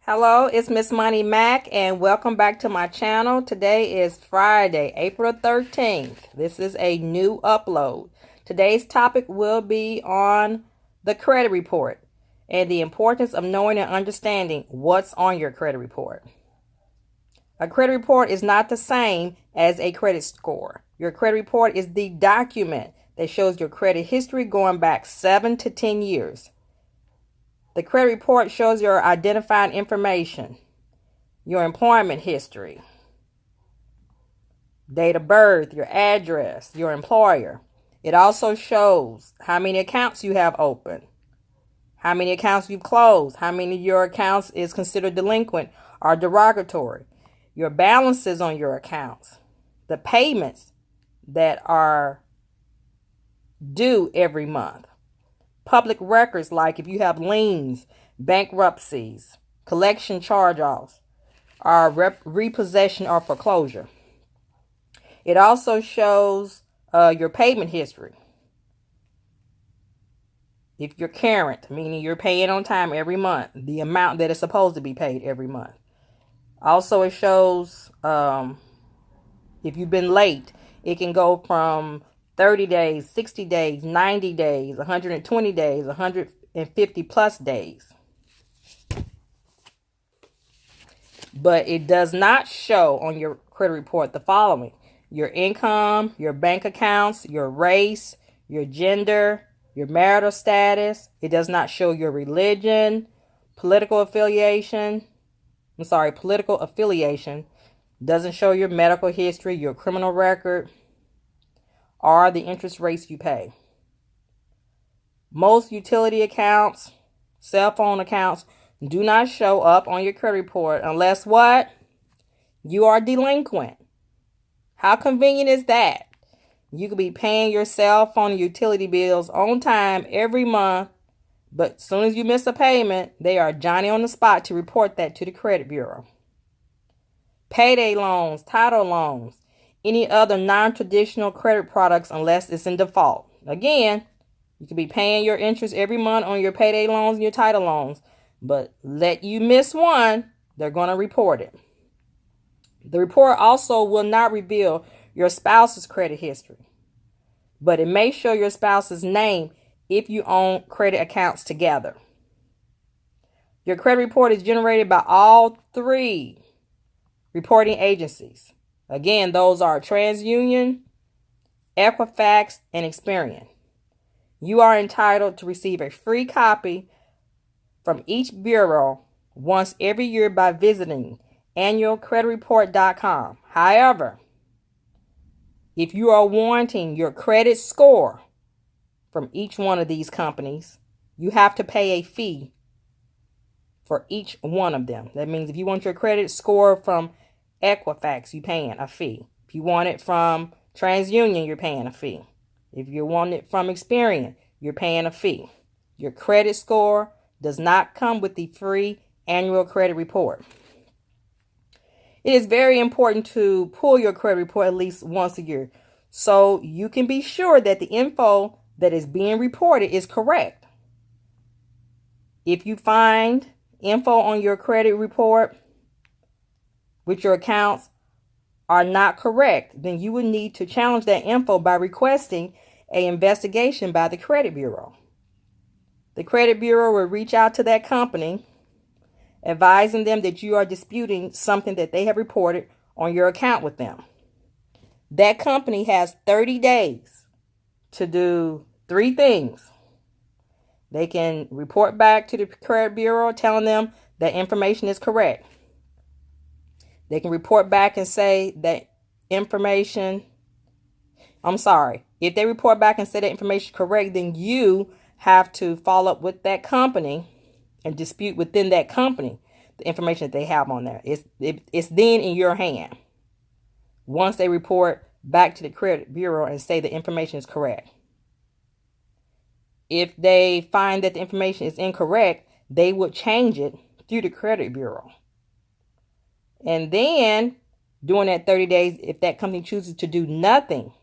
Hello, it's Miss Money Mac, and welcome back to my channel. Today is Friday, April 13th. This is a new upload. Today's topic will be on the credit report and the importance of knowing and understanding what's on your credit report. A credit report is not the same as a credit score. Your credit report is the document that shows your credit history going back 7 to 10 years. The credit report shows your identifying information, your employment history, date of birth, your address, your employer. It also shows how many accounts you have open, how many accounts you've closed, how many of your accounts is considered delinquent or derogatory, your balances on your accounts, the payments that are due every month. Public records like if you have liens, bankruptcies, collection charge-offs, or repossession or foreclosure. It also shows your payment history. If you're current, meaning you're paying on time every month, the amount that is supposed to be paid every month. Also, it shows if you've been late, it can go from 30 days, 60 days, 90 days, 120 days, 150 plus days. But it does not show on your credit report the following: your income, your bank accounts, your race, your gender, your marital status. It does not show your religion, political affiliation. Political affiliation. Doesn't show your medical history, your criminal record, or the interest rates you pay. Most utility accounts, cell phone accounts, do not show up on your credit report unless what? You are delinquent. How convenient is that? You could be paying your cell phone and utility bills on time every month, but as soon as you miss a payment, they are Johnny on the spot to report that to the credit bureau. Payday loans, title loans, any other non-traditional credit products unless it's in default. Again, you could be paying your interest every month on your payday loans and your title loans, but let you miss one, they're going to report it. The report also will not reveal your spouse's credit history, but it may show your spouse's name if you own credit accounts together. Your credit report is generated by all three reporting agencies. Again, those are TransUnion, Equifax, and Experian. You are entitled to receive a free copy from each bureau once every year by visiting annualcreditreport.com. However, if you are wanting your credit score from each one of these companies, you have to pay a fee for each one of them. That means if you want your credit score from Equifax, you're paying a fee. If you want it from TransUnion, you're paying a fee. If you want it from Experian, you're paying a fee. Your credit score does not come with the free annual credit report. It is very important to pull your credit report at least once a year so you can be sure that the info that is being reported is correct. If you find info on your credit report with your accounts are not correct, then you would need to challenge that info by requesting an investigation by the credit bureau. The credit bureau will reach out to that company, advising them that you are disputing something that they have reported on your account with them. That company has 30 days to do three things. They can report back to the credit bureau telling them that information is correct. They can report back and say that if they report back and say that information is correct, then you have to follow up with that company and dispute within that company the information that they have on there. It's then in your hand once they report back to the credit bureau and say the information is correct. If they find that the information is incorrect, they would change it through the credit bureau. And then during that 30 days, if that company chooses to do nothing,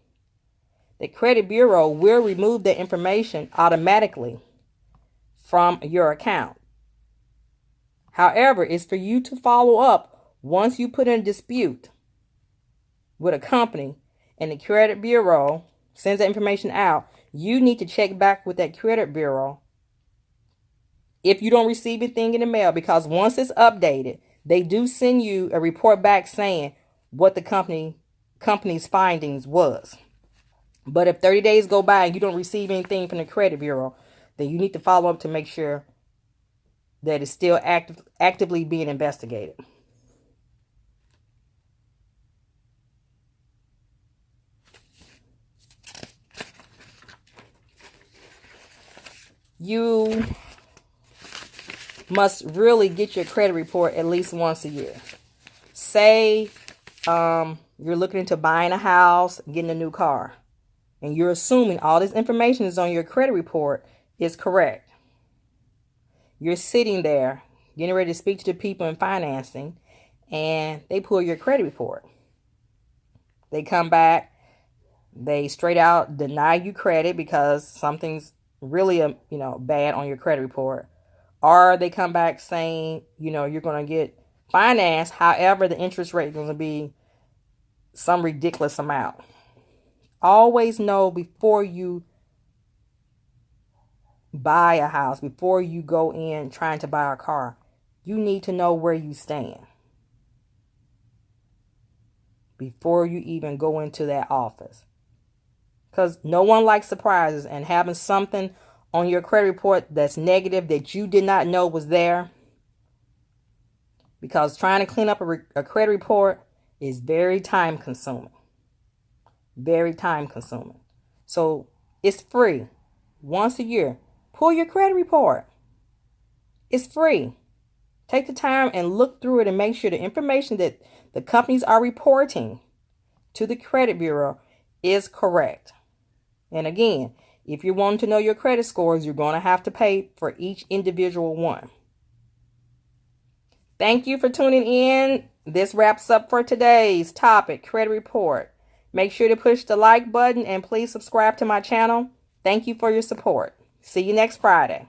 the credit bureau will remove that information automatically from your account. However, it's for you to follow up once you put in a dispute with a company and the credit bureau sends that information out. You need to check back with that credit bureau if you don't receive anything in the mail, because once it's updated, they do send you a report back saying what the company's findings was. But if 30 days go by and you don't receive anything from the credit bureau, then you need to follow up to make sure that it's still actively being investigated. You must really get your credit report at least once a year. Say you're looking into buying a house, getting a new car, and you're assuming all this information is on your credit report is correct. You're sitting there getting ready to speak to the people in financing, and they pull your credit report. They come back, they straight out deny you credit because something's really bad on your credit report. Or they come back saying, you're going to get financed. However, the interest rate is going to be some ridiculous amount. Always know before you buy a house, before you go in trying to buy a car, you need to know where you stand before you even go into that office. Because no one likes surprises, and having something on your credit report that's negative that you did not know was there, because trying to clean up a credit report is very time consuming. Very time consuming. So it's free. Once a year, pull your credit report. It's free. Take the time and look through it and make sure the information that the companies are reporting to the credit bureau is correct. And again, if you're wanting to know your credit scores, you're going to have to pay for each individual one. Thank you for tuning in. This wraps up for today's topic, credit report. Make sure to push the like button and please subscribe to my channel. Thank you for your support. See you next Friday.